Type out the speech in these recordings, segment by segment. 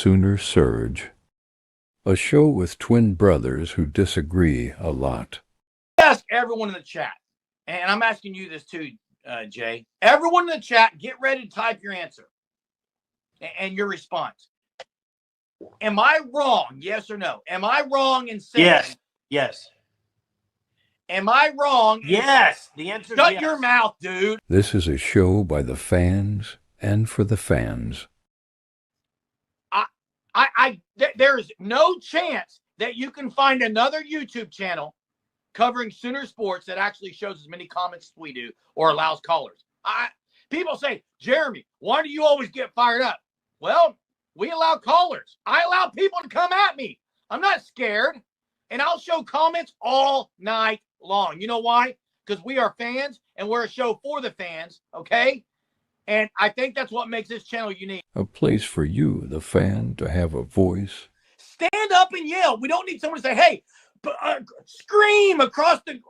Sooner Surge, a show with twin brothers who disagree a lot. Ask everyone in the chat, and I'm asking you this too, Jay. Everyone in the chat, get ready to type your answer and your response. Am I wrong? Yes or no? Am I wrong in saying? Yes. Am I wrong? Yes. The answer is yes. Shut your mouth, dude. This is a show by the fans and for the fans. There's no chance that you can find another YouTube channel covering Sooner sports that actually shows as many comments as we do or allows callers. People say, Jeremy, why do you always get fired up? Well, we allow callers. I allow people to come at me. I'm not scared. And I'll show comments all night long. You know why? Because we are fans and we're a show for the fans, okay? And I think that's what makes this channel unique. A place for you, the fan, to have a voice. Stand up and yell. We don't need someone to say, hey, scream across the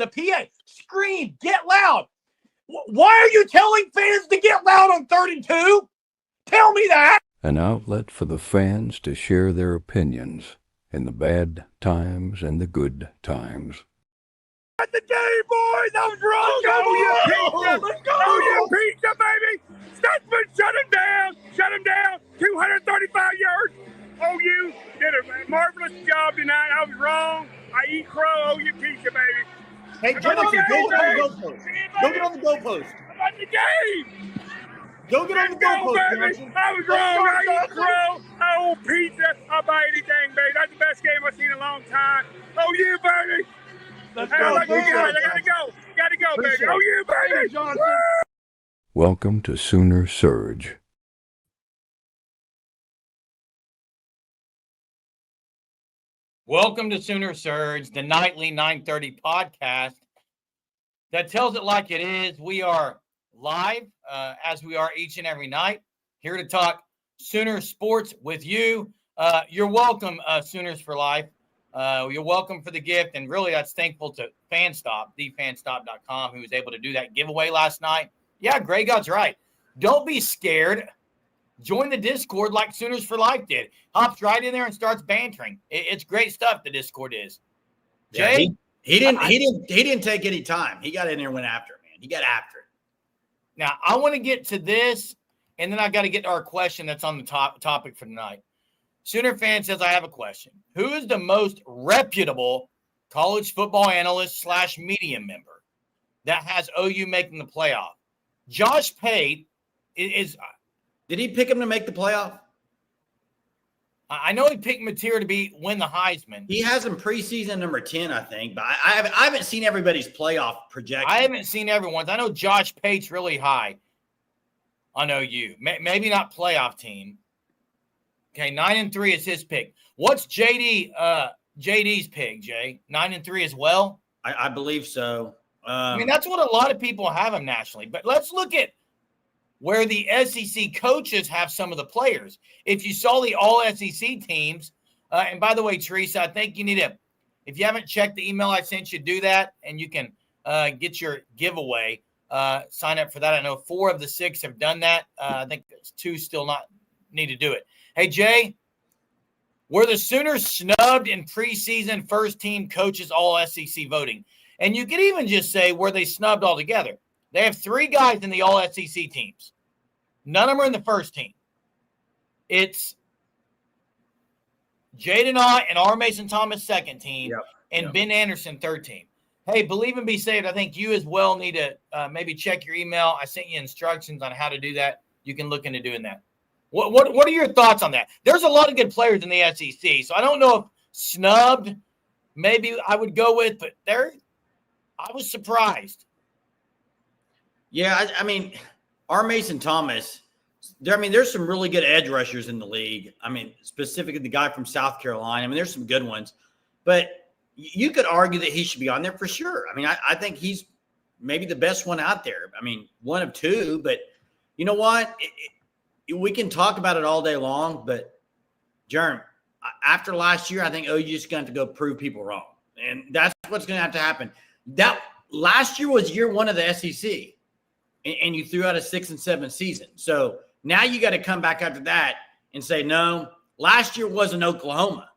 PA. Scream, get loud. Why are you telling fans to get loud on 3rd and 2? Tell me that. An outlet for the fans to share their opinions in the bad times and the good times. At the game, boys. I was wrong. Let's go. You pizza, baby. Stutzman, shut him down. Shut him down. 235 yards. OU did a marvelous job tonight. I was wrong. I eat crow. OU pizza, baby. Hey, Jennings, go get on the goalpost. Go get on the goalpost. I'm at the game. Go get on the goalpost, baby. I was wrong. I eat crow. I eat pizza. I'll buy anything, baby. That's the best game I've seen in a long time. OU, baby. Let's I go. gotta go. Gotta go, baby. OU, baby. Welcome to Sooner Surge. Welcome to Sooner Surge, the nightly 9:30 podcast that tells it like it is. We are live, as we are each and every night, here to talk Sooner sports with you. You're welcome, Sooners for Life. You're welcome for the gift, and really that's thankful to Fanstop, thefanstop.com, who was able to do that giveaway last night. Yeah, Gray God's right. Don't be scared. Join the Discord like Sooners for Life did. Hops right in there and starts bantering. It's great stuff, the Discord is. Jay? Yeah, he didn't take any time. He got in there and went after it, man. He got after it. Now, I want to get to this, and then I got to get to our question that's on the topic for tonight. Sooner fan says, I have a question. Who is the most reputable college football analyst / media member that has OU making the playoff? Josh Pate is – did he pick him to make the playoff? I know he picked Mateer to win the Heisman. He has him preseason number 10, I think, but I haven't sseen everybody's playoff projection. I haven't seen everyone's. I know Josh Pate's really high on OU. Maybe not playoff team. Okay, 9-3 is his pick. What's JD's pick, Jay? 9-3 as well? I believe so. I mean, that's what a lot of people have him nationally. But let's look at where the SEC coaches have some of the players. If you saw the all-SEC teams, and by the way, Teresa, I think you need to, if you haven't checked the email I sent you, do that, and you can get your giveaway. Sign up for that. I know 4 of the 6 have done that. I think 2 still not need to do it. Hey, Jay, were the Sooners snubbed in preseason first-team coaches all-SEC voting? And you could even just say, were they snubbed altogether? They have 3 guys in the all-SEC teams. None of them are in the first team. It's Jaden Ott and R. Mason Thomas second team, and Ben Anderson third team. Hey, believe and be saved. I think you as well need to maybe check your email. I sent you instructions on how to do that. You can look into doing that. What are your thoughts on that? There's a lot of good players in the SEC, so I don't know if snubbed maybe I would go with, but I was surprised. Yeah, I mean, R. Mason Thomas, there's some really good edge rushers in the league. I mean, specifically the guy from South Carolina. I mean, there's some good ones. But you could argue that he should be on there for sure. I mean, I think he's maybe the best one out there. I mean, one of 2. But you know what? We can talk about it all day long. But, Jerm, after last year, I think OU is going to go prove people wrong. And that's what's going to have to happen. That last year was year 1 of the SEC. And you threw out a 6-7 season. So now you got to come back after that and say, no, last year wasn't Oklahoma.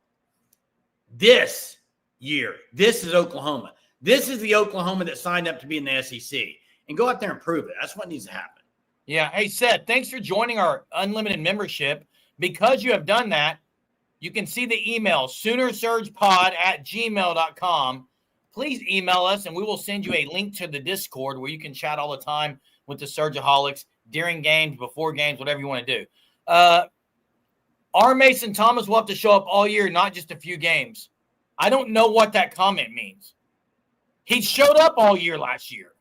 This year, this is Oklahoma. This is the Oklahoma that signed up to be in the SEC. And go out there and prove it. That's what needs to happen. Yeah. Hey, Seth, thanks for joining our unlimited membership. Because you have done that, you can see the email, SoonerSurgePod@gmail.com. Please email us, and we will send you a link to the Discord where you can chat all the time with the Surgeaholics during games, before games, whatever you want to do. R. Mason Thomas will have to show up all year, not just a few games. I don't know what that comment means. He showed up all year last year.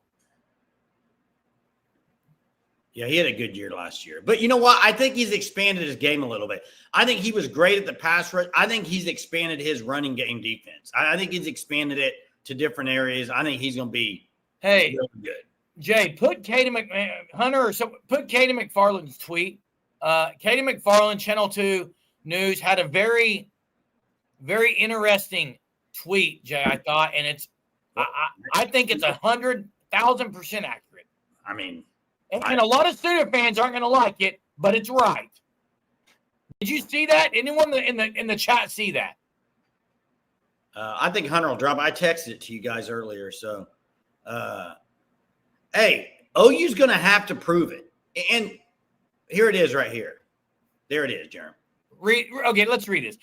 Yeah, he had a good year last year. But you know what? I think he's expanded his game a little bit. I think he was great at the pass rush. I think he's expanded his running game defense. I think he's expanded it to different areas. I think he's going to be really good. Jay, put Katie McFarland's tweet. Katie McFarland, Channel 2 News, had a very, very interesting tweet, Jay, I thought. And I think it's 100,000% accurate. I mean, and a lot of Sooner fans aren't going to like it, but it's right. Did you see that? Anyone in the chat see that? I think Hunter will drop. I texted it to you guys earlier. So, hey, OU's going to have to prove it. And here it is right here. There it is, Jeremy. Okay, let's read this.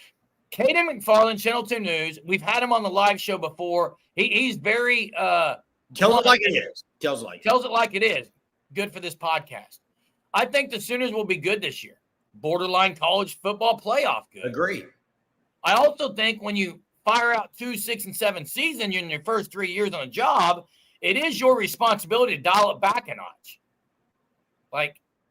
Katie McFarland, Channel 2 News. We've had him on the live show before. He's very tells it like it is. Tells it like it is. Good for this podcast. I think the Sooners will be good this year. Borderline college football playoff good. Agree. I also think when you fire out 2, 6, and 7 season, you're in your first 3 years on a job, it is your responsibility to dial it back a notch.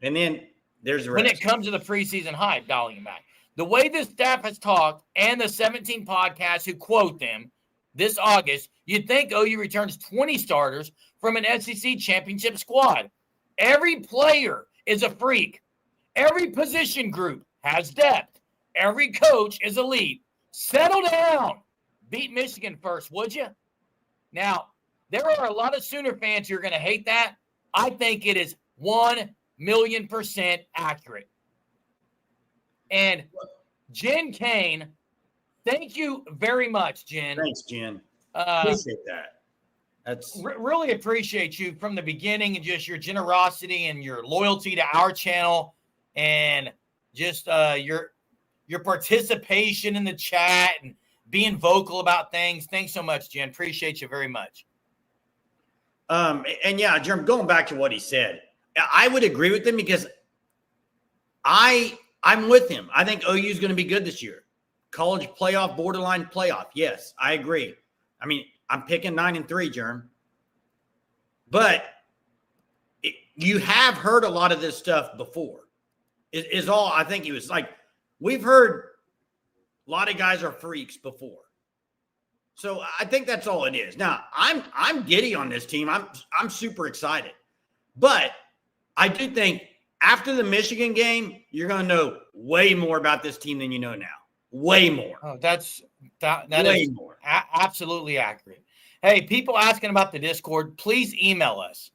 And then there's the rest. When it comes to the preseason hype, dialing it back. The way this staff has talked and the 17 podcasts who quote them this August, you'd think OU returns 20 starters from an SEC championship squad. Every player is a freak. Every position group has depth. Every coach is elite. Settle down. Beat Michigan first, would you? Now, there are a lot of Sooner fans who are going to hate that. I think it is 1,000,000% accurate. And Jen Kane, thank you very much, Jen. Thanks, Jen. Appreciate that. That's really appreciate you from the beginning, and just your generosity and your loyalty to our channel, and just your participation in the chat and being vocal about things. Thanks so much, Jen. Appreciate you very much. And yeah, Jeremy, going back to what he said, I would agree with him because I'm with him. I think OU is going to be good this year. College playoff, borderline playoff. Yes, I agree. I mean, I'm picking 9-3, Jerm. But you have heard a lot of this stuff before. Is all I think he was like. We've heard a lot of guys are freaks before. So I think that's all it is. Now, I'm giddy on this team. I'm super excited. But I do think after the Michigan game, you're going to know way more about this team than you know now. Way more. Oh, that is more. Absolutely accurate. Hey, people asking about the Discord, please email us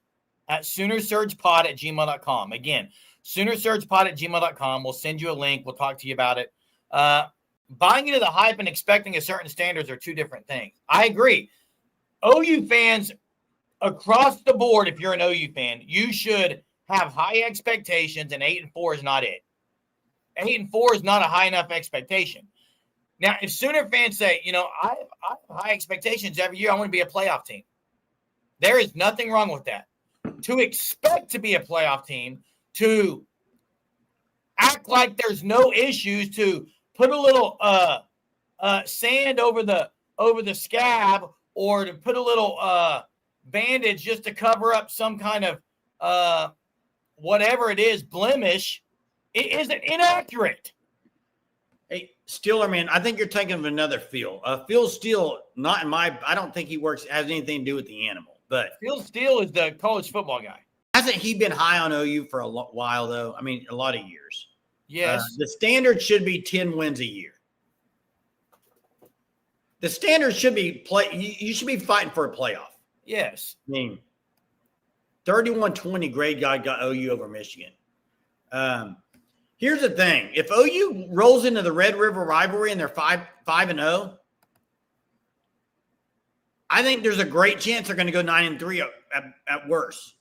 at SoonerSurgePod@gmail.com. Again, SoonerSurgePod@gmail.com. We'll send you a link. We'll talk to you about it. Buying into the hype and expecting a certain standards are two different things. I agree. OU fans across the board, if you're an OU fan, you should have high expectations, and 8-4 is not it. 8-4 is not a high enough expectation. Now, if Sooner fans say, I have high expectations every year, I want to be a playoff team. There is nothing wrong with that. To expect to be a playoff team, to act like there's no issues, to put a little sand over the scab, or to put a little bandage just to cover up some kind of whatever it is, blemish, it isn't inaccurate. Hey, Steeler, man, I think you're thinking of another Phil. Phil Steele, I don't think he has anything to do with the animal. But Phil Steele is the college football guy. Hasn't he been high on OU for a while, though? I mean, a lot of years. Yes. The standard should be 10 wins a year. The standard should be you should be fighting for a playoff. Yes. I mean, 31-20 grade guy got OU over Michigan. Here's the thing. If OU rolls into the Red River rivalry and they're 5-0, I think there's a great chance they're going to go 9-3 at worst.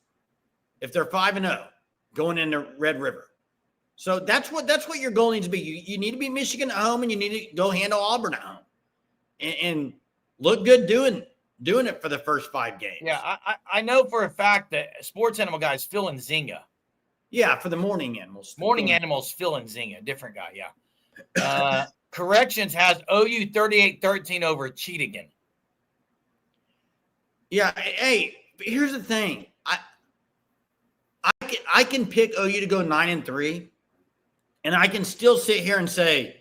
If they're 5-0 going into Red River. So that's what your goal needs to be. You need to be Michigan at home, and you need to go handle Auburn at home. And look good doing it for the first 5 games. Yeah, I know for a fact that Sports Animal guy is Phil Nzinga. Yeah, for the Morning Animals. Morning Animals, Phil Nzinga, different guy, yeah. Corrections has OU 38-13 over Cheatigan. Yeah, hey, here's the thing. I can pick OU to go 9-3, and I can still sit here and say,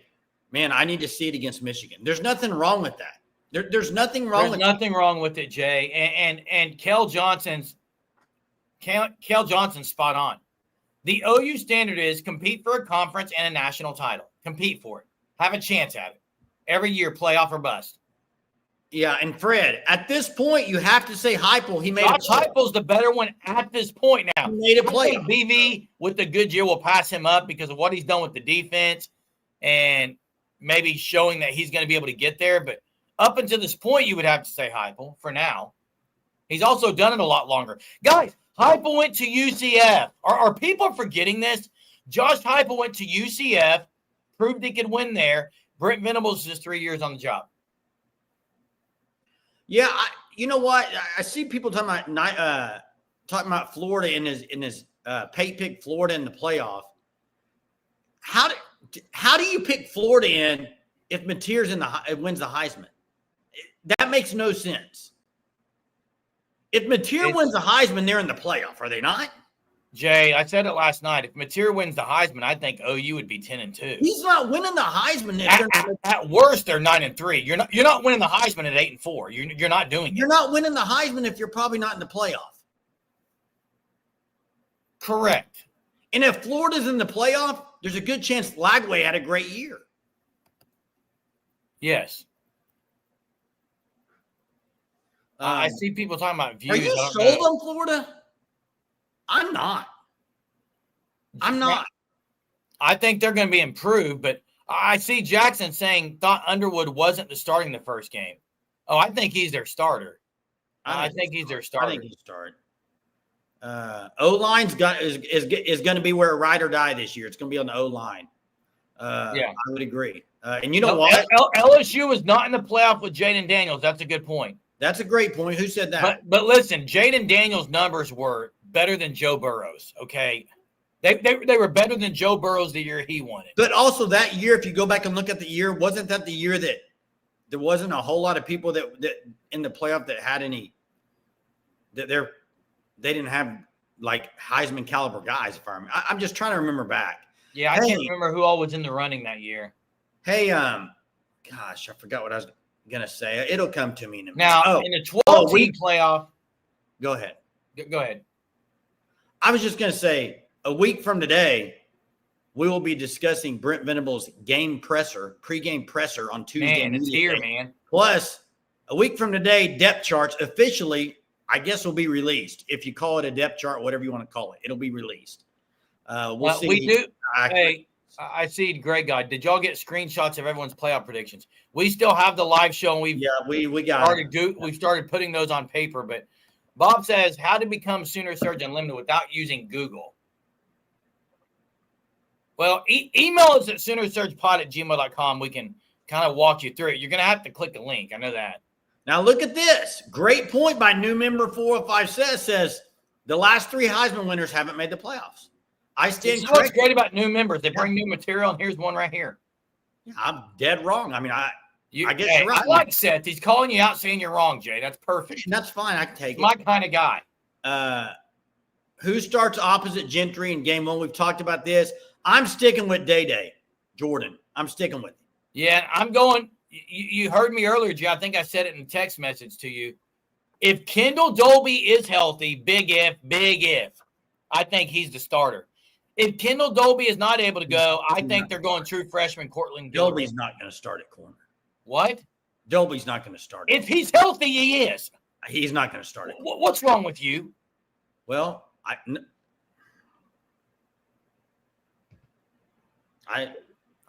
man, I need to see it against Michigan. There's nothing wrong with that. There's nothing wrong with nothing wrong with it, Jay. And Kel Johnson's spot on. The OU standard is compete for a conference and a national title. Compete for it. Have a chance at it. Every year, playoff or bust. Yeah, and Fred, at this point, you have to say Heupel. He made Josh Heupel's the better one at this point now. He made a play. BV with the good year will pass him up because of what he's done with the defense and maybe showing that he's going to be able to get there. But up until this point, you would have to say Heupel for now. He's also done it a lot longer. Guys, Heupel went to UCF. Are people forgetting this? Josh Heupel went to UCF, proved he could win there. Brent Venables is 3 years on the job. Yeah, you know what? I see people talking about Florida in his Pate pick Florida in the playoff. How do you pick Florida in if Mateer's wins the Heisman? That makes no sense. If Mateer wins the Heisman, they're in the playoff, are they not? Jay, I said it last night. If Mateer wins the Heisman, I think OU would be 10-2. He's not winning the Heisman. At worst, they're 9-3. You're not winning the Heisman at 8-4. You're not doing it. You're not winning the Heisman if you're probably not in the playoff. Correct. And if Florida's in the playoff, there's a good chance Lagway had a great year. Yes. I see people talking about views. Are you sold on Florida? I'm not. I think they're going to be improved, but I see Jackson thought Underwood wasn't the starting the first game. Oh, I think he's their starter. I think he's their starter. I think he's starting. O-line's is going to be where a ride or die this year. It's going to be on the O-line. Yeah, I would agree. And you know what? LSU is not in the playoff with Jaden Daniels. That's a good point. That's a great point. Who said that? But listen, Jaden Daniels' numbers were better than Joe Burrow's, okay? They were better than Joe Burrow's the year he won it. But also that year, if you go back and look at the year, wasn't that the year that there wasn't a whole lot of people that in the playoff that had any they didn't have like Heisman caliber guys. I'm just trying to remember back. Yeah, I can't remember who all was in the running that year. Hey, gosh, I forgot what I was gonna say. It'll come to me in a minute. Now in the 12-team playoff. Go ahead. Go ahead. I was just gonna say a week from today, we will be discussing Brent Venables' pregame presser on Tuesday. Man, it's here, man. Plus, a week from today, depth charts officially, I guess, will be released. If you call it a depth chart, whatever you want to call it, it'll be released. We'll see. We do. Hey, I see. Great guy. Did y'all get screenshots of everyone's playoff predictions? We still have the live show, and we started putting those on paper. But Bob says, "How to become Sooner Surge Unlimited without using Google?" Well, email us at SoonerSurgePod@gmail.com. We can kind of walk you through it. You're going to have to click a link. I know that. Now look at this. Great point by new member 405 says the last 3 Heisman winners haven't made the playoffs. I stand corrected. What's great about new members? They bring new material, and here's one right here. Yeah, I'm dead wrong. I mean, I guess you're right. I like Seth. He's calling you out saying you're wrong, Jay. That's perfect. That's fine. I can take it. My kind of guy. Who starts opposite Gentry in game 1? We've talked about this. I'm sticking with Day Jordan. I'm sticking with him. Yeah, I'm going. You heard me earlier, Jay. I think I said it in a text message to you. If Kendall Dolby is healthy, big if, I think he's the starter. If Kendall Dolby is not able to go, I think they're going true freshman Cortland Gilbert. Dolby's not going to start at corner. What? Dolby's not going to start. If he's healthy, he is. He's not going to start it. What's wrong with you? Well, I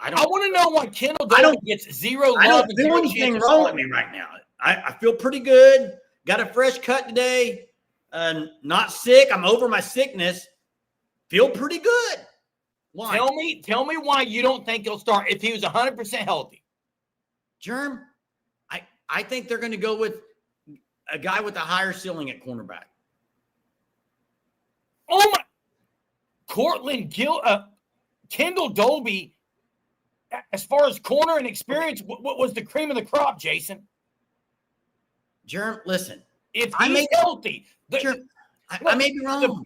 want to know why Kendall Dolby gets zero love. I don't feel anything wrong with me right now. I feel pretty good. Got a fresh cut today. Not sick. I'm over my sickness. Feel pretty good. Why? Tell me why you don't think he'll start if he was 100% healthy. Germ, I think they're going to go with a guy with a higher ceiling at cornerback. Oh my! Kendall Dolby, as far as corner and experience, what was the cream of the crop, Jason? Germ, listen. If he's healthy, I may be wrong.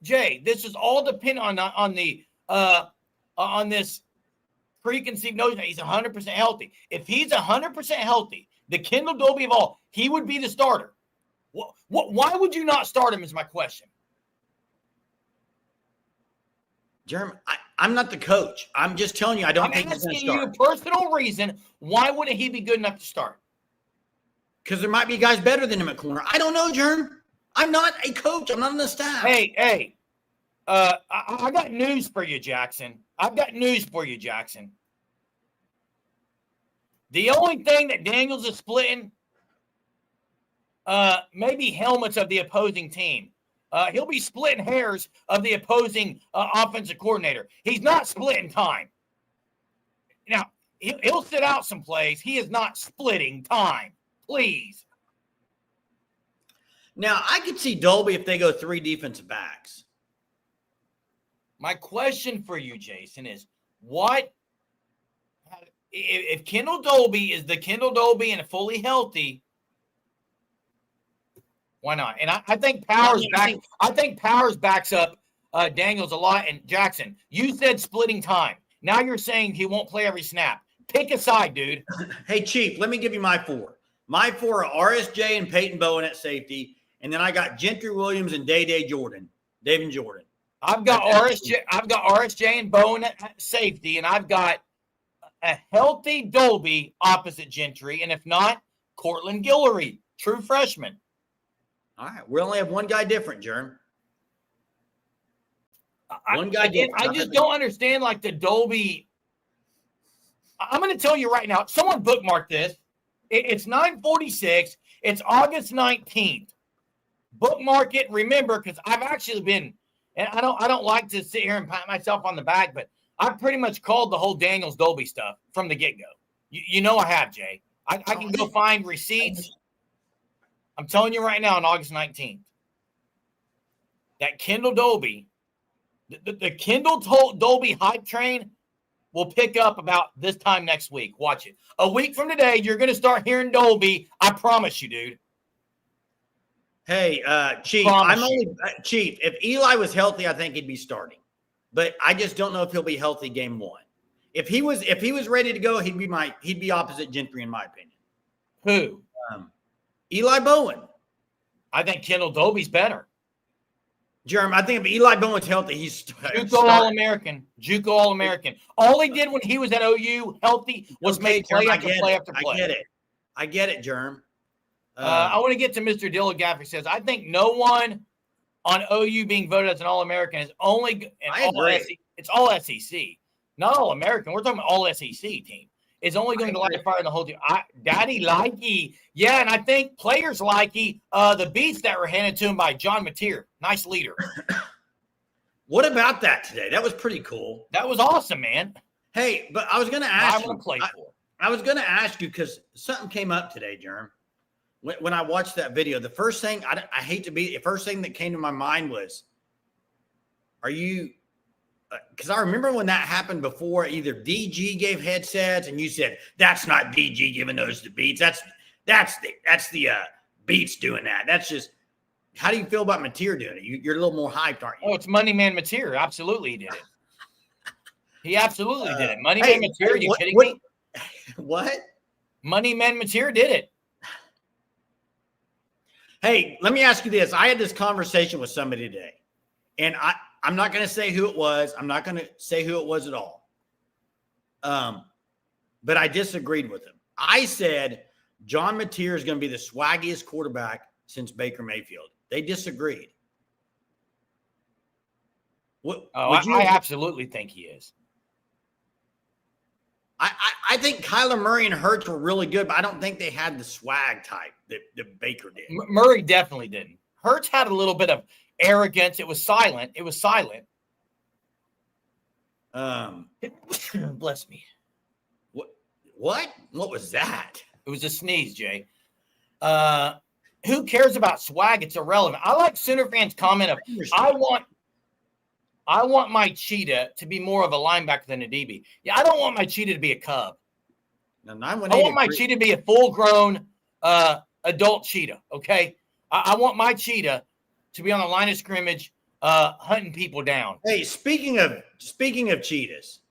Jay, this is all dependent on this preconceived notion that he's 100% healthy. If he's 100% healthy, the Kendall Dolby of all, he would be the starter. Why would you not start him is my question. Jeremy, I'm not the coach. I'm just telling you, I don't think he's going to start. I'm asking you a personal reason. Why wouldn't he be good enough to start? Because there might be guys better than him at corner. I don't know, Jerm. I'm not a coach. I'm not on the staff. Hey. I got news for you, Jackson. I've got news for you, Jackson. The only thing that Daniels is splitting, maybe helmets of the opposing team. He'll be splitting hairs of the opposing offensive coordinator. He's not splitting time. Now, he'll sit out some plays. He is not splitting time. Please. Now, I could see Dolby if they go 3 defensive backs. My question for you, Jason, is if Kendall Dolby is the Kendall Dolby and fully healthy, why not? And I think Powers backs up Daniels a lot. And Jackson, you said splitting time. Now you're saying he won't play every snap. Pick a side, dude. Hey, Chief, let me give you my 4. My 4 are RSJ and Peyton Bowen at safety. And then I got Gentry Williams and David Jordan. I've got RSJ and Bowen at safety, and I've got a healthy Dolby opposite Gentry, and if not, Cortland Guillory, true freshman. All right, we only have one guy different, Jerm. One guy different. I just don't understand like the Dolby. I'm going to tell you right now. Someone bookmark this. It's 9:46. It's August 19th. Bookmark it. Remember, because I've actually been. And I don't like to sit here and pat myself on the back, but I pretty much called the whole Daniels Dolby stuff from the get-go. You know I have, Jay. I can go find receipts. I'm telling you right now on August 19th, that Kendall Dolby, the Kendall Dolby hype train will pick up about this time next week. Watch it. A week from today, you're going to start hearing Dolby. I promise you, dude. Hey, Chief, Chief, if Eli was healthy, I think he'd be starting. But I just don't know if he'll be healthy game 1. If he was ready to go, he'd be opposite Gentry in my opinion. Who? Eli Bowen. I think Kendall Dolby's better. Jeremy, I think if Eli Bowen's healthy, he's JUCO All-American. JUCO All-American. All he did when he was at OU healthy was make play after play after play. I get it, Jerm. I want to get to Mr. Dillagaff. He says, I think no one on OU being voted as an All-American is only – it's all SEC. Not All-American. We're talking about all SEC team. Is only going to light a fire in the whole team. Daddy likey. Yeah, and I think players likey the beats that were handed to him by John Mateer. Nice leader. What about that today? That was pretty cool. That was awesome, man. Hey, but I was going to ask you. I was going to ask you because something came up today, Jerm. When I watched that video, the first thing the first thing that came to my mind was, are you, because I remember when that happened before, either DG gave headsets and you said, that's not DG giving those to Beats. That's the Beats doing that. That's just, how do you feel about Mateer doing it? You're a little more hyped, aren't you? Oh, it's Money Man Mateer. Absolutely he did it. He absolutely did it. Money Man Mateer, are you kidding me? What? Money Man Mateer did it. Hey, let me ask you this. I had this conversation with somebody today, and I'm not going to say who it was. I'm not going to say who it was at all. But I disagreed with him. I said John Mateer is going to be the swaggiest quarterback since Baker Mayfield. They disagreed. I absolutely think he is. I think Kyler Murray and Hurts were really good, but I don't think they had the swag type that Baker did. Murray definitely didn't. Hurts had a little bit of arrogance. It was silent. Bless me. What was that? It was a sneeze, Jay. Who cares about swag? It's irrelevant. I like Sooner fans' comment of, I want my cheetah to be more of a linebacker than a DB. Yeah, I don't want my cheetah to be a Cub. No, I want my cheetah to be a full-grown adult cheetah, okay? I want my cheetah to be on the line of scrimmage hunting people down. Hey, speaking of cheetahs,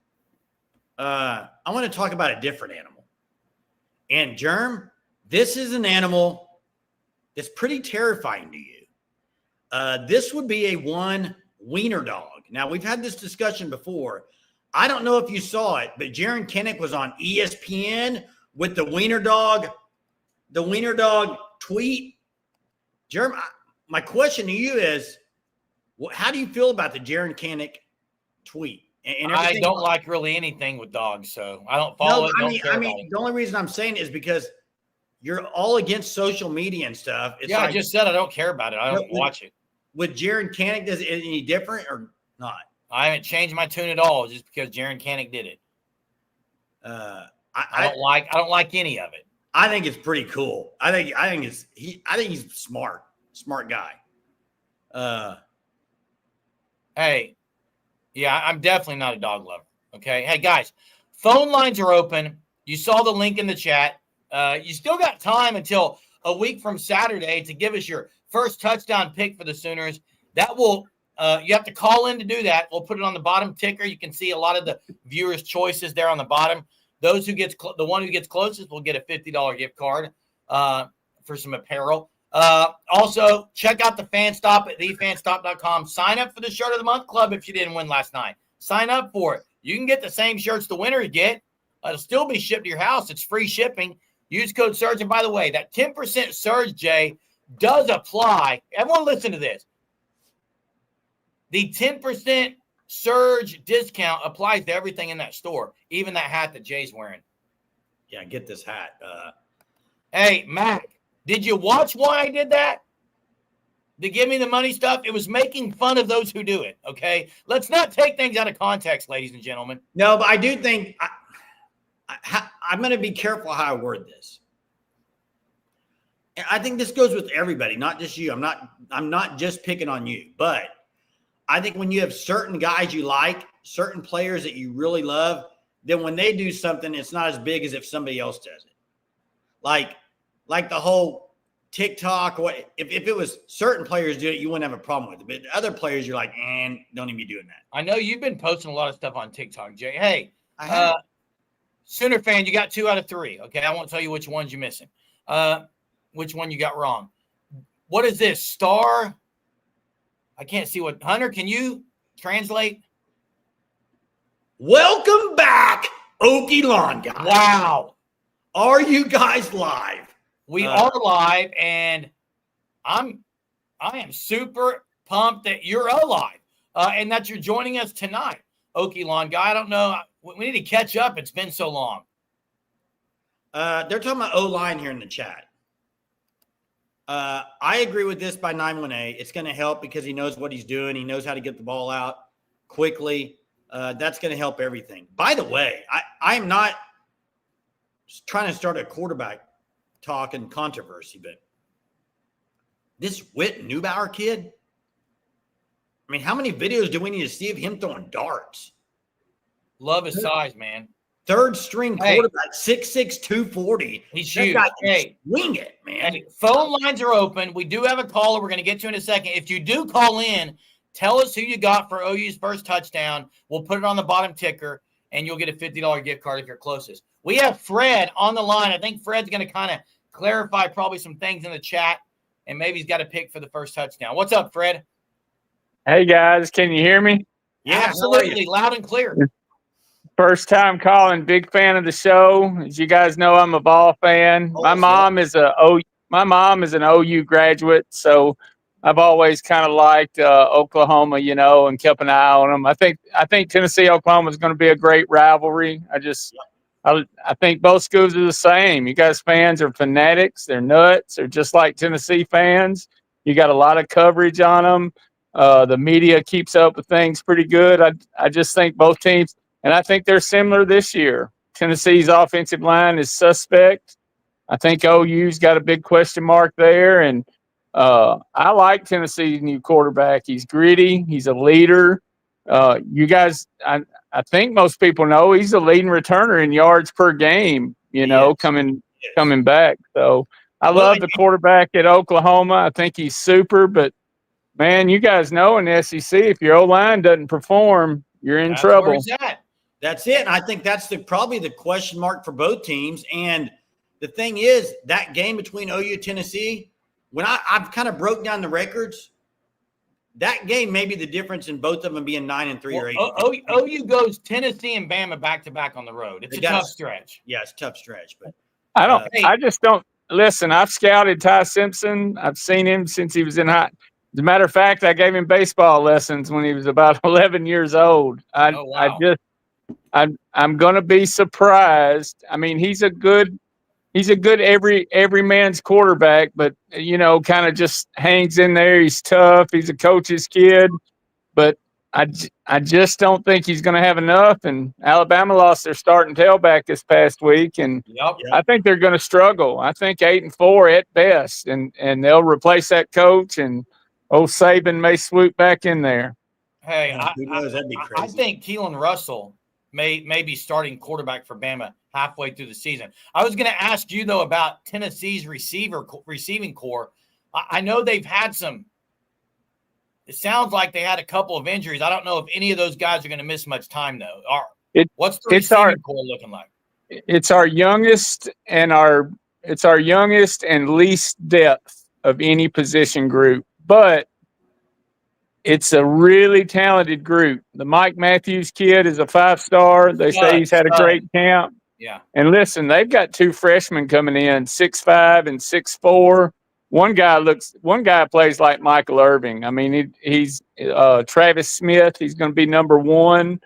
I want to talk about a different animal. And Germ, this is an animal that's pretty terrifying to you. This would be a one wiener dog. Now, we've had this discussion before. I don't know if you saw it, but Jaron Kinnick was on ESPN with the wiener dog tweet. Germ, my question to you is, how do you feel about the Jaron Kinnick tweet? And I don't like really anything with dogs, so I don't follow it. The only reason I'm saying it is because you're all against social media and stuff. I just said I don't care about it. I don't watch it. With Jaron Kinnick, does it any different or not? I haven't changed my tune at all just because Jaron Kinnick did it. I don't like any of it. I think it's pretty cool. I think he's smart guy. Hey, yeah, I'm definitely not a dog lover. Okay. Hey guys, phone lines are open. You saw the link in the chat. You still got time until a week from Saturday to give us your first touchdown pick for the Sooners. That will you have to call in to do that. We'll put it on the bottom ticker. You can see a lot of the viewers' choices there on the bottom. Those who gets the one who gets closest will get a $50 gift card for some apparel. Also, check out the Fan Stop at thefanstop.com. Sign up for the Shirt of the Month Club if you didn't win last night. Sign up for it. You can get the same shirts the winners get. It'll still be shipped to your house. It's free shipping. Use code SURGE. And by the way, that 10% surge, Jay, does apply. Everyone listen to this. The 10% surge discount applies to everything in that store, even that hat that Jay's wearing. Yeah, get this hat. Hey, Mac, did you watch why I did that? To give me the money stuff? It was making fun of those who do it, okay? Let's not take things out of context, ladies and gentlemen. No, but I do think I'm going to be careful how I word this. And I think this goes with everybody, not just you. I'm not just picking on you, but I think when you have certain guys you like, certain players that you really love, then when they do something, it's not as big as if somebody else does it. Like the whole TikTok, if it was certain players do it, you wouldn't have a problem with it. But other players, you're like, don't even be doing that. I know you've been posting a lot of stuff on TikTok, Jay. Hey, Sooner fan, you got 2 out of 3. Okay, I won't tell you which ones you're missing. Which one you got wrong? What is this? Star? I can't see what. Hunter, can you translate? Welcome back, Okie Lawn guys. Wow. Are you guys live? We are live, and I am super pumped that you're alive and that you're joining us tonight, Okie Lawn guy. I don't know. We need to catch up. It's been so long. They're talking about O-line here in the chat. I agree with this by 918. It's going to help because he knows what he's doing. He knows how to get the ball out quickly. That's going to help everything. By the way, I'm not trying to start a quarterback talk and controversy, but this Whit Neubauer kid, I mean, how many videos do we need to see of him throwing darts? Love his size, man. Third string quarterback, 6'6", 240. He's huge. Hey, wing it, man. Hey, phone lines are open. We do have a caller we're going to get to in a second. If you do call in, tell us who you got for OU's first touchdown. We'll put it on the bottom ticker, and you'll get a $50 gift card if you're closest. We have Fred on the line. I think Fred's going to kind of clarify probably some things in the chat, and maybe he's got a pick for the first touchdown. What's up, Fred? Hey, guys. Can you hear me? Yeah, absolutely. Loud and clear. First time calling, big fan of the show. As you guys know, I'm a ball fan. My mom is an OU graduate, so I've always kind of liked Oklahoma, and kept an eye on them. I think Tennessee Oklahoma is going to be a great rivalry. I I think both schools are the same. You guys fans are fanatics. They're nuts. They're just like Tennessee fans. You got a lot of coverage on them. The media keeps up with things pretty good. I just think both teams, and I think they're similar this year. Tennessee's offensive line is suspect. I think OU's got a big question mark there. And I like Tennessee's new quarterback. He's gritty. He's a leader. You guys, I think most people know he's the leading returner in yards per game, coming back. So I love the quarterback at Oklahoma. I think he's super. But, man, you guys know in the SEC, if your O-line doesn't perform, you're in trouble. Where it's at. That's it. And I think that's probably the question mark for both teams. And the thing is, that game between OU and Tennessee, when I've kind of broke down the records, that game may be the difference in both of them being 9-3 or 8. OU goes Tennessee and Bama back-to-back on the road. It's a tough stretch. Yeah, it's a tough stretch. But I just don't – listen, I've scouted Ty Simpson. I've seen him since he was in high – as a matter of fact, I gave him baseball lessons when he was about 11 years old. I'm going to be surprised. I mean, he's a good every man's quarterback, but kind of just hangs in there. He's tough. He's a coach's kid, but I just don't think he's going to have enough. And Alabama lost their starting tailback this past week, and I think they're going to struggle. I think 8-4 at best, and they'll replace that coach, and old Saban may swoop back in there. Hey, that'd be crazy. I think Keelan Russell may be starting quarterback for Bama halfway through the season. I was going to ask you, though, about Tennessee's receiving core. I know they've had some – it sounds like they had a couple of injuries. I don't know if any of those guys are going to miss much time, though. What's the receiving core looking like? It's our youngest and least depth of any position group, but it's a really talented group. The Mike Matthews kid is a 5-star. They say he's had a great camp. Yeah. And listen, they've got 2 freshmen coming in, 6'5" and 6'4". One guy plays like Michael Irving. I mean, he's Travis Smith. He's going to be number 1.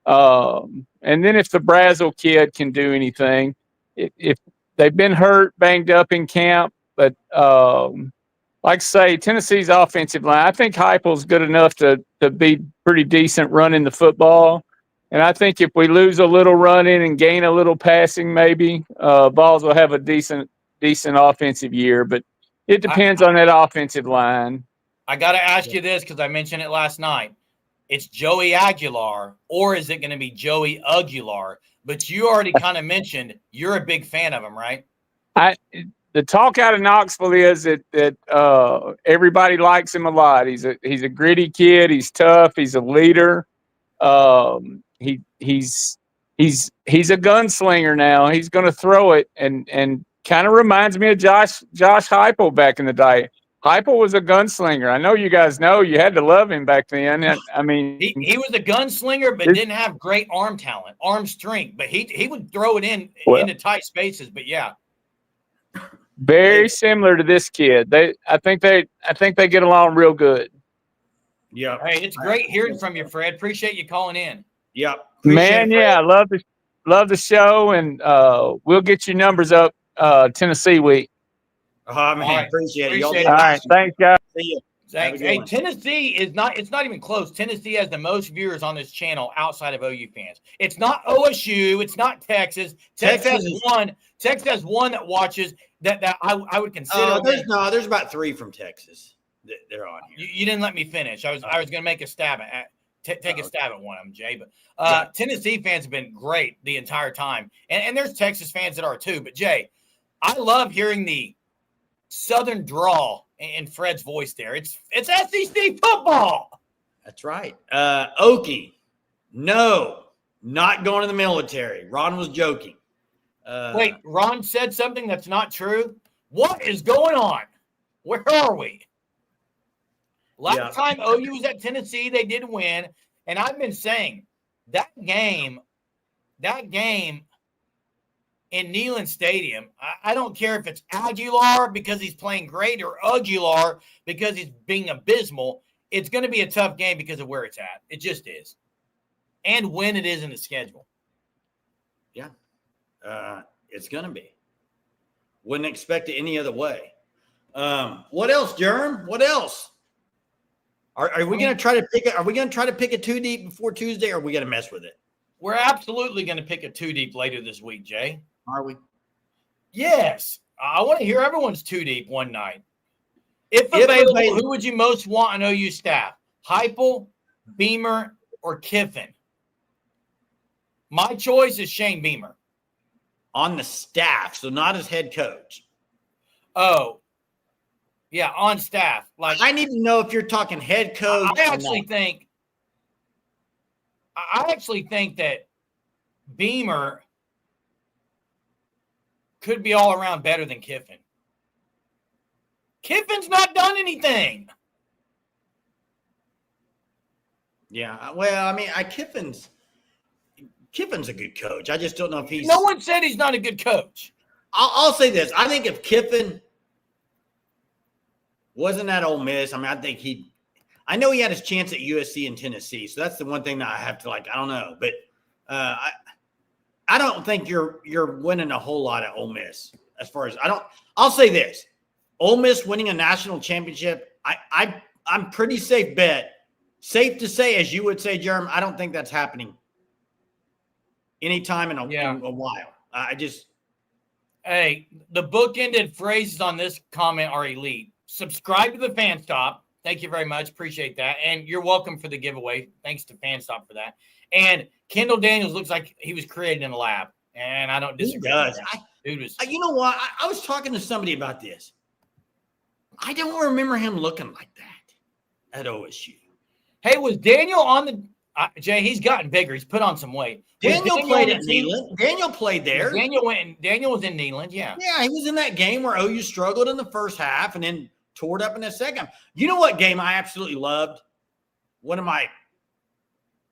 And then if the Brazel kid can do anything, if they've been hurt, banged up in camp, but like I say, Tennessee's offensive line, I think Heupel's good enough to be pretty decent running the football. And I think if we lose a little running and gain a little passing, maybe Vols will have a decent offensive year. But it depends on that offensive line. I got to ask you this because I mentioned it last night. It's Joey Aguilar, or is it going to be Joey Aguilar? But you already kind of mentioned you're a big fan of him, right? The talk out of Knoxville is that everybody likes him a lot. He's a gritty kid. He's tough. He's a leader. He's a gunslinger now. He's going to throw it, and kind of reminds me of Josh Heupel back in the day. Heupel was a gunslinger. I know you guys know you had to love him back then. I mean, he was a gunslinger, but didn't have great arm strength. But he would throw it into tight spaces. But yeah, very similar to this kid. I think they get along real good. Yeah. Hey, it's great hearing from you, Fred. Appreciate you calling in. Yeah. Man, yeah, love the show, and we'll get your numbers up Tennessee week. Man, right. Appreciate it. All right, thanks, guys. See you. Thanks. Hey, Tennessee it's not even close. Tennessee has the most viewers on this channel outside of OU fans. It's not OSU. It's not Texas. Texas has one that watches that I would consider. There's about 3 from Texas that they're on here. You didn't let me finish. I was going to make a stab at take a stab at one of them, Jay. But Tennessee fans have been great the entire time, and there's Texas fans that are too. But Jay, I love hearing the Southern drawl in Fred's voice there. It's SEC football. That's right. Okie, no, not going to the military. Ron was joking. Wait, Ron said something that's not true? What is going on? Where are we? Last time OU was at Tennessee, they did win. And I've been saying that game in Neyland Stadium, I don't care if it's Aguilar because he's playing great or Aguilar because he's being abysmal. It's going to be a tough game because of where it's at. It just is. And when it is in the schedule. Yeah. It's going to be. Wouldn't expect it any other way. What else, Jerm? What else? Are we going to try to pick it? Are we going to try to pick a 2 deep before Tuesday, or are we going to mess with it? We're absolutely going to pick a 2 deep later this week, Jay. Are we? Yes. I want to hear everyone's 2 deep one night. If available, who would you most want on OU staff? Heupel, Beamer, or Kiffin? My choice is Shane Beamer. On the staff, so not as head coach. Oh, yeah, on staff. Like, I need to know if you're talking head coach. I actually think that Beamer could be all around better than Kiffin. Kiffin's not done anything. Yeah, well, I mean, Kiffin's a good coach. I just don't know if he's. No one said he's not a good coach. I'll say this. I think if Kiffin wasn't at Ole Miss, I mean, I know he had his chance at USC and Tennessee, so that's the one thing that I have to I don't know, but I don't think you're winning a whole lot at Ole Miss. As far as I'll say this: Ole Miss winning a national championship. I'm pretty safe to say, as you would say, Jerm. I don't think that's happening anytime in a while. Hey, the bookended phrases on this comment are elite. Subscribe to the Fan Stop. Thank you very much. Appreciate that. And you're welcome for the giveaway. Thanks to Fan Stop for that. And Kendall Daniels looks like he was created in a lab. And I don't disagree. He does. Dude was. You know what? I was talking to somebody about this. I don't remember him looking like that at OSU. Hey, was Daniel on the Jay? He's gotten bigger. He's put on some weight. Daniel played at Neyland. Daniel played there. Daniel was in Neyland. Yeah. Yeah, he was in that game where OU struggled in the first half and then tore it up in the second. You know what game I absolutely loved?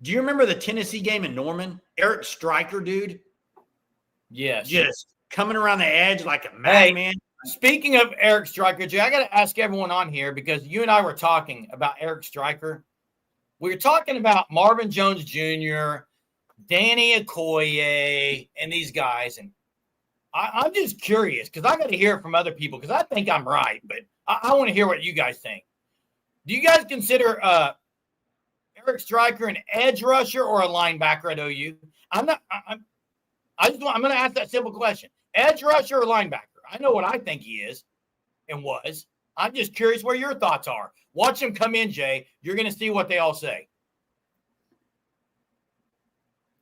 Do you remember the Tennessee game in Norman? Eric Stryker, dude. Yes. Just coming around the edge like a madman. Speaking of Eric Stryker, Jay, I got to ask everyone on here because you and I were talking about Eric Stryker. We were talking about Marvin Jones Jr., Danny Okoye, and these guys. And I'm just curious because I got to hear it from other people because I think I'm right, but I want to hear what you guys think. Do you guys consider Eric Stryker an edge rusher or a linebacker at OU? I'm going to ask that simple question. Edge rusher or linebacker? I know what I think he is and was. I'm just curious where your thoughts are. Watch him come in, Jay. You're going to see what they all say.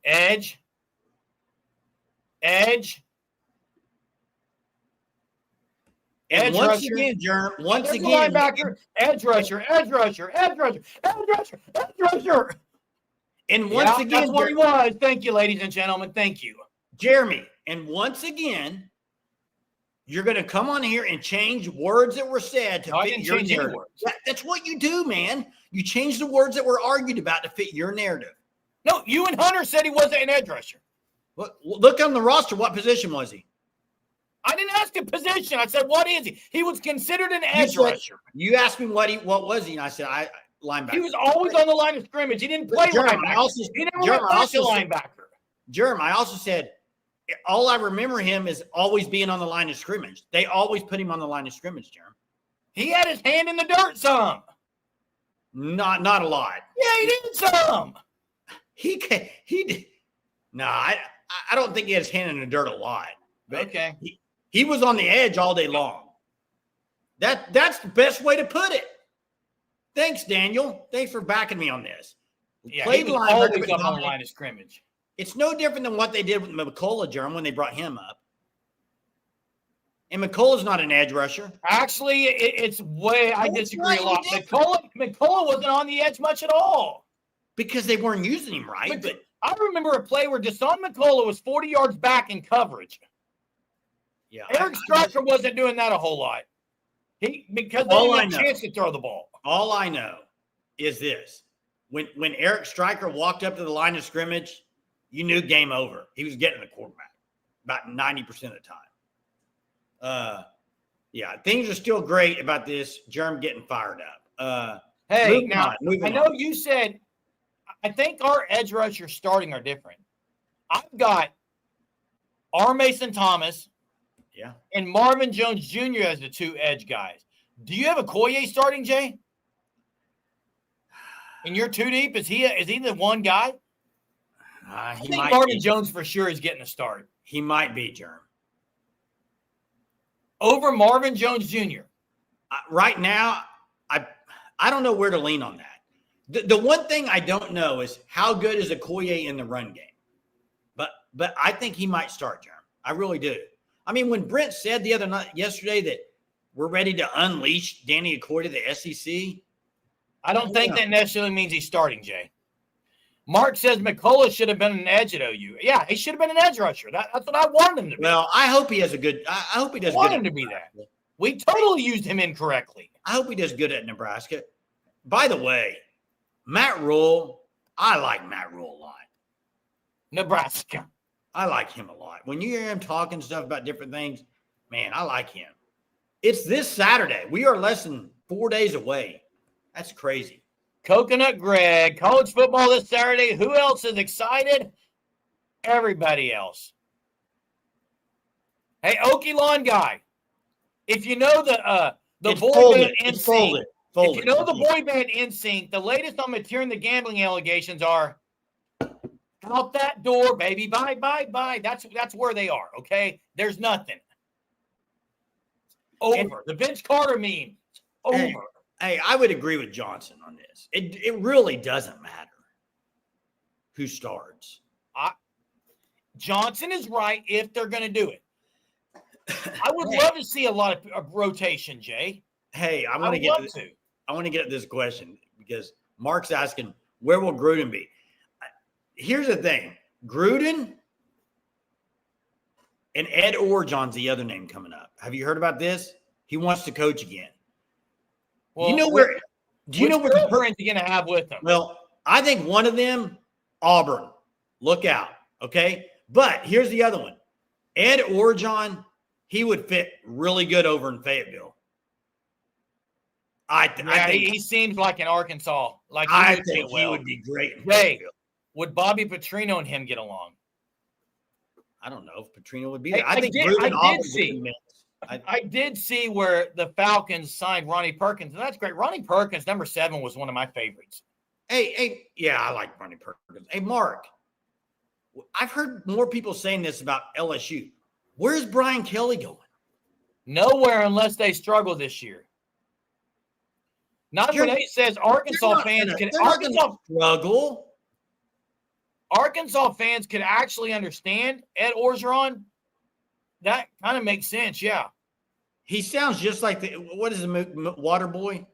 Edge. And once again, Jerm, linebacker, edge rusher. And once again, that's what he was. Thank you, ladies and gentlemen. Thank you. Jeremy. And once again, you're going to come on here and change words that were said to fit your narrative. That's what you do, man. You change the words that were argued about to fit your narrative. No, you and Hunter said he wasn't an edge rusher. Look on the roster. What position was he? I didn't ask a position. I said, what is he? He was considered an edge rusher. You asked me what was he, and I said, linebacker. He was always on the line of scrimmage. He didn't play linebacker. He never went back to linebacker. Jerm, I also said, all I remember him is always being on the line of scrimmage. They always put him on the line of scrimmage, Jerm. He had his hand in the dirt some. Not a lot. Yeah, he did some. He did. No, I don't think he had his hand in the dirt a lot. But okay. He was on the edge all day long. That's the best way to put it. Thanks, Daniel. Thanks for backing me on this. Yeah, he was always up on the line of scrimmage. It's no different than what they did with McCullough, Jerm, when they brought him up. And McCullough's not an edge rusher. Actually, it's way – I disagree a lot. McCullough wasn't on the edge much at all. Because they weren't using him right. But I remember a play where Deshaun McCullough was 40 yards back in coverage. Yeah, Eric Stryker wasn't doing that a whole lot. Because they didn't have a chance to throw the ball. All I know is this. When Eric Stryker walked up to the line of scrimmage, you knew game over. He was getting the quarterback about 90% of the time. Yeah, things are still great about this. Germ getting fired up. Hey, now, I know you said – I think our edge rushers starting are different. I've got R. Mason Thomas, Yeah. and Marvin Jones Jr. as the two edge guys. Do you have a Okoye starting, Jay? And you're too deep? Is he the one guy? I think Marvin Jones for sure is getting a start. He might be, Jerm. Over Marvin Jones Jr. Right now, I don't know where to lean on that. The one thing I don't know is how good is Okoye in the run game. But I think he might start, Jerm. I really do. I mean, when Brent said yesterday that we're ready to unleash Danny Okoye to the SEC, I don't think that necessarily means he's starting, Jay. Mark says McCullough should have been an edge at OU. Yeah, he should have been an edge rusher. That's what I wanted him to be. Well, I hope he has a good. I hope he does. I want him to be that. We totally used him incorrectly. I hope he does good at Nebraska. By the way, Matt Rule, I like Matt Rule a lot. Nebraska. I like him a lot. When you hear him talking stuff about different things, man, I like him. It's this Saturday. We are less than 4 days away. That's crazy. Coconut Greg, college football this Saturday. Who else is excited? Everybody else. Hey, Okie Lawn guy, if you know the boy band NSYNC, if you know the boy band NSYNC, the latest on maturing the gambling allegations are out that door, baby. Bye, bye, bye. That's where they are. Okay, there's nothing. Over. The Vince Carter meme. Over. Hey, I would agree with Johnson on this. It really doesn't matter who starts. Johnson is right if they're going to do it. I would love to see a lot of rotation, Jay. Hey, I want to get at this question because Mark's asking, where will Gruden be? Here's the thing. Gruden and Ed Orgeron's the other name coming up. Have you heard about this? He wants to coach again. Well, do you know where the friends are going to have with them? Well, I think one of them, Auburn. Look out, okay? But here's the other one. Ed Orgeron, he would fit really good over in Fayetteville. I think he seems like an Arkansas. I think he would be great in Fayetteville. Would Bobby Petrino and him get along? I don't know if Petrino would be there. I did see where the Falcons signed Ronnie Perkins, and that's great. Ronnie Perkins, number 7, was one of my favorites. Hey, yeah, I like Ronnie Perkins. Hey, Mark, I've heard more people saying this about LSU. Where's Brian Kelly going? Nowhere unless they struggle this year. Not when it says Arkansas fans can struggle. Arkansas fans could actually understand Ed Orgeron. That kind of makes sense, yeah. He sounds just like what is the water boy?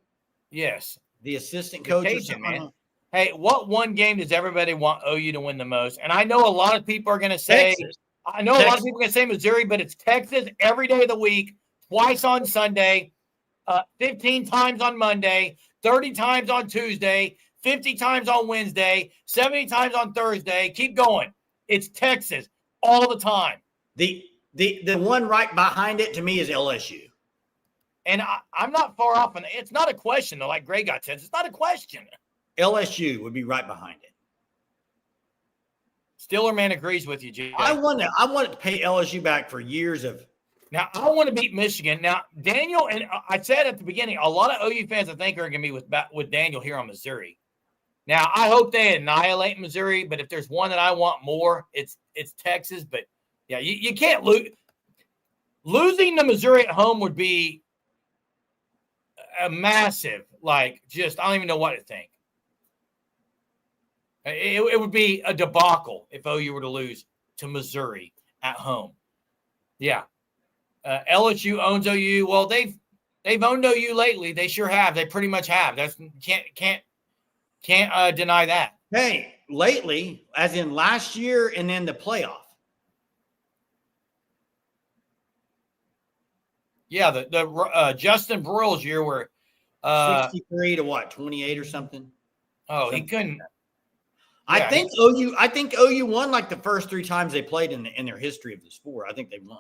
Yes. The assistant coach. Cajun, man. Hey, what one game does everybody want OU to win the most? And I know a lot of people are going to say, a lot of people are going to say Missouri, but it's Texas every day of the week, twice on Sunday, 15 times on Monday, 30 times on Tuesday, 50 times on Wednesday, 70 times on Thursday. Keep going. It's Texas all the time. The one right behind it to me is LSU. And I'm not far off. And it's not a question, though, like Greg got said. It's not a question. LSU would be right behind it. Stillerman agrees with you, Jay. I wanted to pay LSU back for years of. Now, I want to beat Michigan. Now, Daniel, and I said at the beginning, a lot of OU fans I think are going to be with Daniel here on Missouri. Now, I hope they annihilate Missouri, but if there's one that I want more, it's Texas. But, yeah, you can't lose. Losing to Missouri at home would be a massive, I don't even know what to think. It would be a debacle if OU were to lose to Missouri at home. Yeah. LSU owns OU. Well, they've owned OU lately. They sure have. They pretty much have. That's can't deny that. Hey, lately, as in last year and then the playoff. Yeah, the Justin Broyles year where 63 to what, 28 or something. Oh, he couldn't. I think OU won like the first 3 times they played in their history of the sport. I think they won.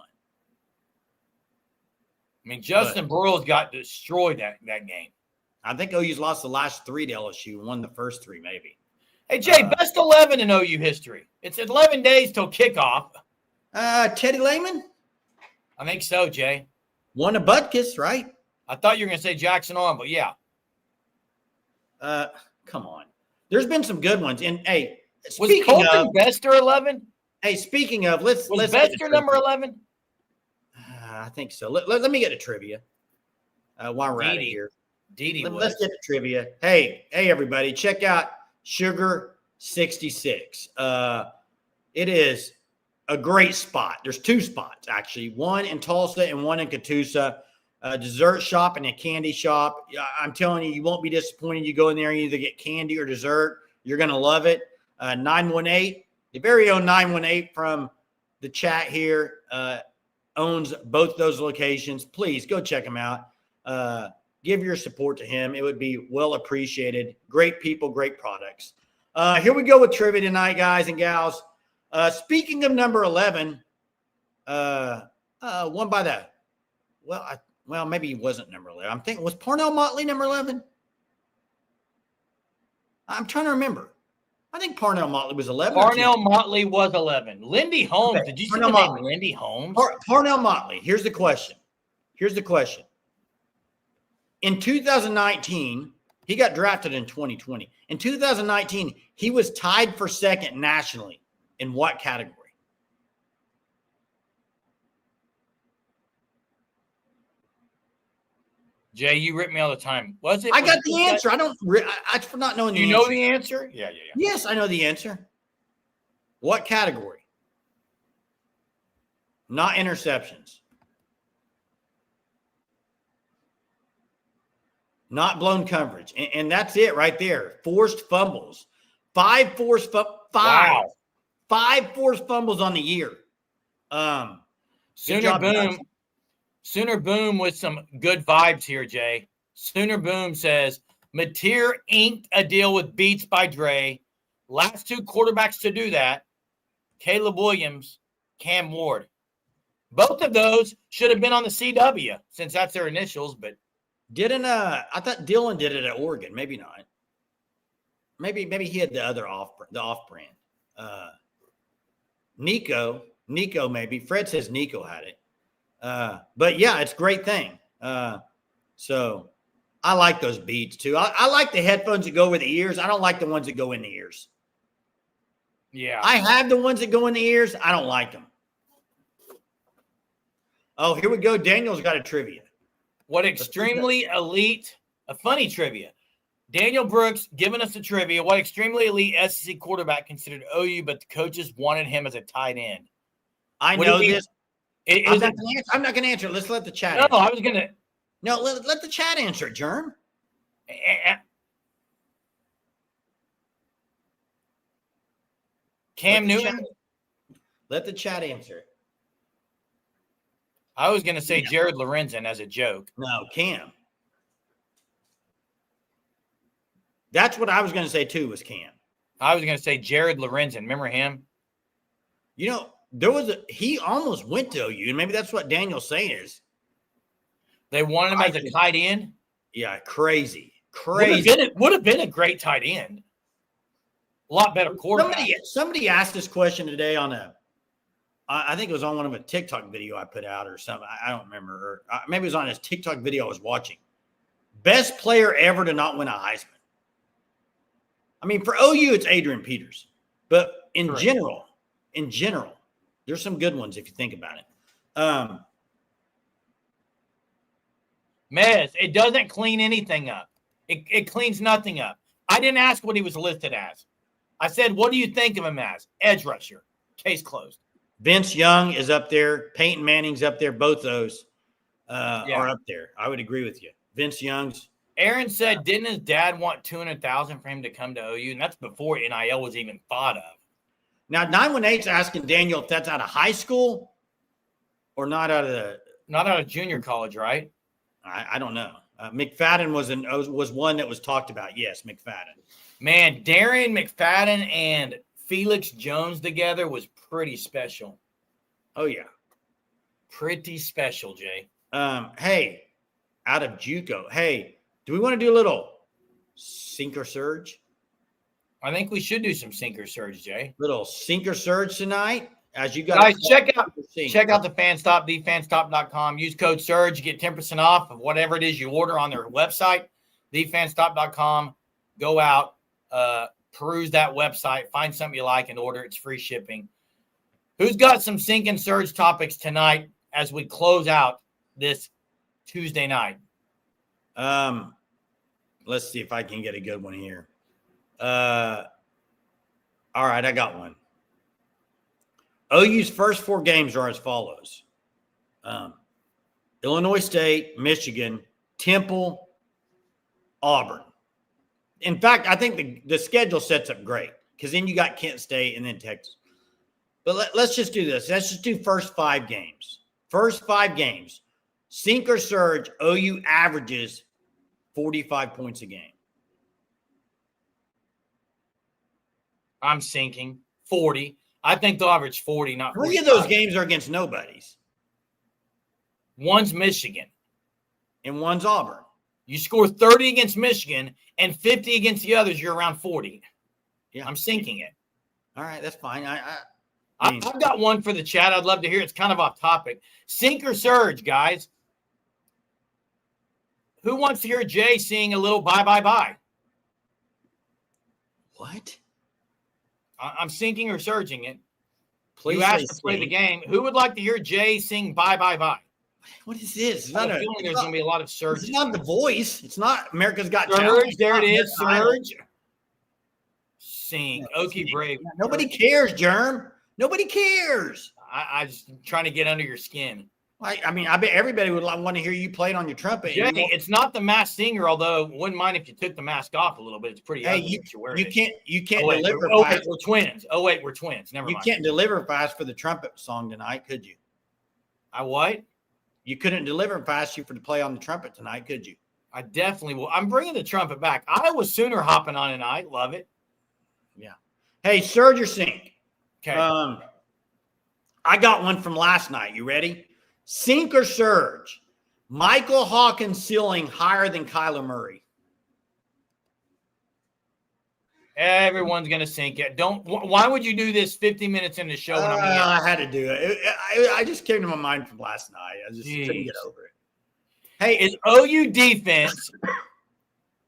I mean, Justin Broyles got destroyed that game. I think OU's lost the last 3 to LSU, won the first 3 maybe. Hey, Jay, best 11 in OU history. It's 11 days till kickoff. Teddy Lehman I think so, Jay. won a Butkus, right? I thought you were going to say Jackson Arm, but yeah. Come on. There's been some good ones. And hey, Was speaking Colton of, Bester 11? let's Was get Bester to number trivia. 11? I think so. Let me get a trivia while we're at it Didi. here. Didi was. Let's get to trivia. Hey, everybody, check out Sugar 66. It is a great spot. There's two spots, actually, one in Tulsa and one in Catoosa. A dessert shop and a candy shop. I'm telling you, you won't be disappointed. You go in there and either get candy or dessert. You're going to love it. 918, the very own 918 from the chat here owns both those locations. Please go check him out. Give your support to him. It would be well appreciated. Great people, great products. Here we go with trivia tonight, guys and gals. Speaking of number 11, one by that. Well, maybe he wasn't number 11. I'm thinking, was Parnell Motley number 11? I'm trying to remember. I think Parnell Motley was 11. Parnell Motley was 11. Lindy Holmes. Okay, Did you see Parnell the name Motley. Lindy Holmes? Parnell Motley. Here's the question. In 2019, he got drafted in 2020. In 2019, he was tied for second nationally. In what category? Jay, you rip me all the time. Was it? I got the answer. I for not knowing the You answer. know the answer? Yeah. Yes, I know the answer. What category? Not interceptions. Not blown coverage. And that's it right there. Forced fumbles. Five forced fumbles on the year. Sooner Boom with some good vibes here, Jay. Sooner Boom says, Mateer inked a deal with Beats by Dre. Last two quarterbacks to do that, Caleb Williams, Cam Ward. Both of those should have been on the CW since that's their initials, but I thought Dylan did it at Oregon. Maybe not. Maybe he had the other off brand. Nico maybe. Fred says Nico had it. But yeah, it's a great thing. So I like those beats too. I like the headphones that go over the ears. I don't like the ones that go in the ears. yeah. I have the ones that go in the ears. I don't like them. Oh, here we go. Daniel's got a trivia. What extremely elite, a funny trivia. Daniel Brooks giving us a trivia. What extremely elite SEC quarterback considered OU, but the coaches wanted him as a tight end? I know this. I'm not going to answer it. Let's let the chat answer. I was going to. No, let the chat answer it, Germ. Cam Newton? Let the chat answer it. I was going to say Jared Lorenzen as a joke. No, Cam. That's what I was going to say too, was Cam. I was going to say Jared Lorenzen. Remember him? You know, he almost went to OU, and maybe that's what Daniel's saying is. They wanted him as a tight end? Yeah, crazy. Would have been a great tight end. A lot better quarterback. Somebody asked this question today I think it was on one of a TikTok video I put out or something. I don't remember. Or maybe it was on his TikTok video I was watching. Best player ever to not win a Heisman. I mean, for OU, it's Adrian Peters. But in general, there's some good ones if you think about it. Mez, it doesn't clean anything up. It cleans nothing up. I didn't ask what he was listed as. I said, what do you think of him as? Edge rusher. Case closed. Vince Young is up there. Peyton Manning's up there. Both those are up there. I would agree with you. Vince Young's. Aaron said, didn't his dad want $200,000 for him to come to OU? And that's before NIL was even thought of. Now, 918's asking Daniel if that's out of high school or not out of junior college, right? I don't know. McFadden was one that was talked about. Yes, McFadden. Man, Darian McFadden and Felix Jones together was pretty special. Oh, yeah. Pretty special, Jay. Hey, out of JUCO. Hey, do we want to do a little sink or surge? I think we should do some sink or surge, Jay. Little sink or surge tonight. As you got Guys, check out the FanStop, thefanstop.com. Use code thefanstop.com. Use code SURGE. Get 10% off of whatever it is you order on their website, thefanstop.com. Go out, peruse that website, find something you like, and order. It's free shipping. Who's got some Sink and Surge topics tonight as we close out this Tuesday night? Let's see if I can get a good one here. All right, I got one. OU's first 4 games are as follows. Illinois State, Michigan, Temple, Auburn. In fact, I think the schedule sets up great because then you got Kent State and then Texas. But let's just do this. Let's just do first 5 games. First 5 games. Sink or surge, OU averages 45 points a game. I'm sinking 40. I think they'll average 40, not 45. 3 of those games are against nobodies. One's Michigan. And one's Auburn. You score 30 against Michigan and 50 against the others, you're around 40. Yeah. I'm sinking it. All right, that's fine. I've got one for the chat. I'd love to hear. It's kind of off topic. Sink or surge, guys. Who wants to hear Jay sing a little bye, bye, bye? What? I'm sinking or surging it. Please you asked to play the game. Who would like to hear Jay sing bye, bye, bye? What is this? It's I not have a feeling there's going to be a lot of surges. It's not The Voice. It's not America's Got Surge, Talent. there it is. It's not Surge. Sing. Okie Brave. Nobody cares, Germ. Nobody cares. I just trying to get under your skin. I mean, I bet everybody would want to hear you play it on your trumpet. Jay, it's not the masked singer, although wouldn't mind if you took the mask off a little bit. It's pretty ugly. You can't deliver wait, fast. we're twins. Oh, wait, we're twins. Never mind. You can't deliver fast for the trumpet song tonight, could you? I what? You couldn't deliver fast for to play on the trumpet tonight, could you? I definitely will. I'm bringing the trumpet back. I was Sooner hopping on tonight. Love it. Yeah. Hey, surge or sink? Okay. I got one from last night. You ready? Sink or surge? Michael Hawkins ceiling higher than Kyler Murray. Everyone's going to sink it. Why would you do this 50 minutes in the show? When I had to do it. I just came to my mind from last night. I just couldn't get over it. Hey, is OU defense?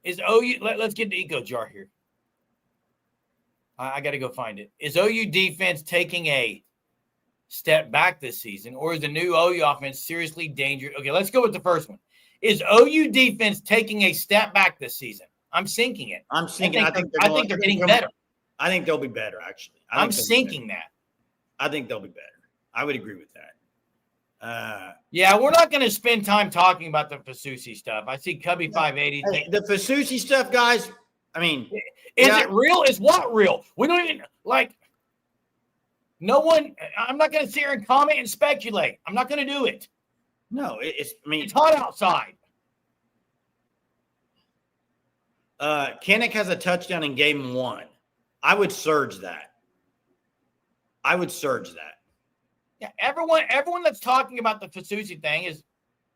Let's get the eco jar here. I got to go find it. Is OU defense taking a step back this season, or is the new OU offense seriously dangerous? Okay, let's go with the first one. Is OU defense taking a step back this season? I'm sinking it. I'm sinking. I think they're getting better. I think they'll be better, actually. I'm sinking that. I think they'll be better. I would agree with that. Yeah, we're not going to spend time talking about the Fasusi stuff. I see Cubby 580. Hey, the Fasusi stuff, guys. I mean, is it real? Is what real? We don't even like. No one. I'm not going to sit here and comment and speculate. I'm not going to do it. No, it's. I mean, it's hot outside. Kinnick has a touchdown in game 1. I would surge that. Yeah, everyone that's talking about the Fasusi thing is,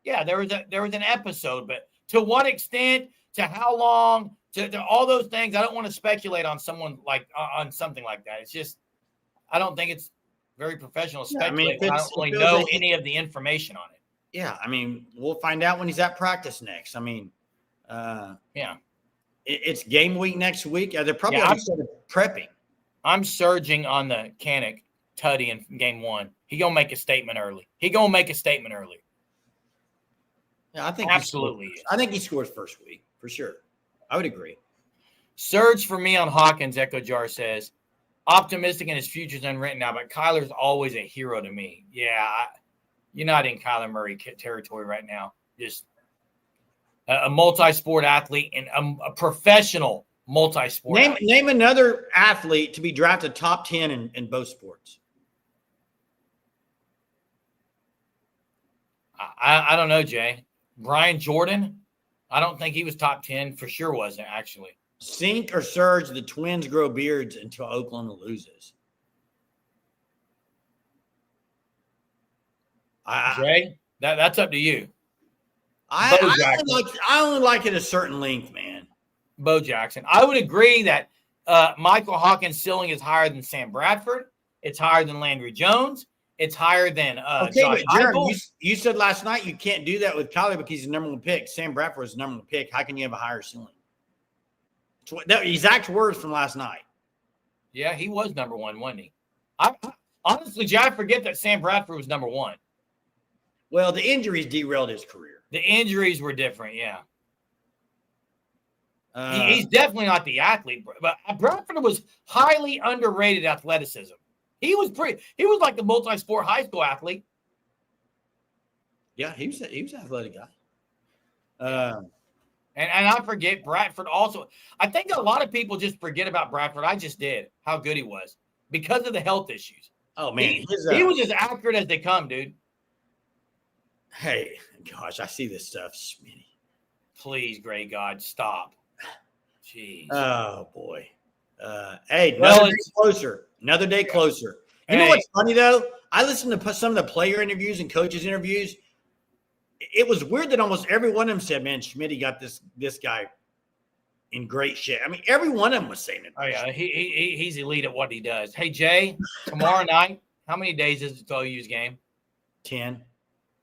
yeah, there was an episode, but to what extent, to how long, to all those things, I don't want to speculate on someone like on something like that. It's just, I don't think it's very professional to speculate. I don't really know any of the information on it. Yeah, I mean, we'll find out when he's at practice next. I mean, yeah. It's game week next week. They're probably already started prepping. I'm surging on the Kinnick Tutty in game 1. He gonna make a statement early. Yeah, I think absolutely. I think he scores first week for sure. I would agree. Surge for me on Hawkins. Echo Jar says, optimistic in his future's unwritten now, but Kyler's always a hero to me. Yeah, you're not in Kyler Murray territory right now. Just a multi-sport athlete and a professional multi-sport. Name another athlete to be drafted top 10 in both sports. I don't know, Jay. Brian Jordan? I don't think he was top 10. For sure wasn't, actually. Sink or surge, the Twins grow beards until Oklahoma loses. Jay, that's up to you. I only like it a certain length, man. Bo Jackson. I would agree that Michael Hawkins' ceiling is higher than Sam Bradford. It's higher than Landry Jones. It's higher than Okay, Josh but Jeremy, Heupel. you said last night you can't do that with Kyler because he's the number one pick. Sam Bradford is the number one pick. How can you have a higher ceiling? That exact words from last night. Yeah, he was number one, wasn't he? Honestly, Jay, I forget that Sam Bradford was number one. Well, the injuries derailed his career. The injuries were different, yeah. He's definitely not the athlete, but Bradford was highly underrated athleticism. He was like the multi-sport high school athlete. Yeah, he was an athletic guy. And I forget Bradford also. I think a lot of people just forget about Bradford. I just did how good he was because of the health issues. Oh man, he was as accurate as they come, dude. Hey, gosh, I see this stuff, Smitty. Please, great God, stop. Jeez. Oh boy. Hey, another day closer. Another day closer. You know what's funny though? I listened to some of the player interviews and coaches interviews. It was weird that almost every one of them said, "Man, Schmitty got this guy in great shape." I mean, every one of them was saying it. Oh yeah, he's elite at what he does. Hey Jay, tomorrow night, how many days is it till OU's game? 10.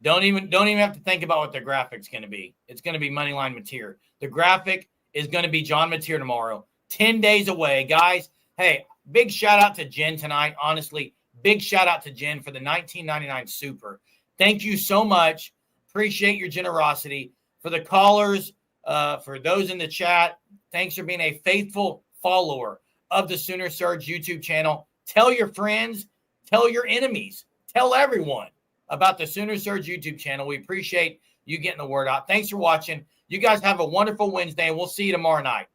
Don't even have to think about what their graphic's going to be. It's going to be Moneyline Mateer. The graphic is going to be John Mateer tomorrow. 10 days away, guys. Hey, big shout out to Jen tonight. Honestly, big shout out to Jen for the 1999 Super. Thank you so much. Appreciate your generosity. For the callers, for those in the chat, thanks for being a faithful follower of the Sooner Surge YouTube channel. Tell your friends, tell your enemies, tell everyone about the Sooner Surge YouTube channel. We appreciate you getting the word out. Thanks for watching. You guys have a wonderful Wednesday, and we'll see you tomorrow night.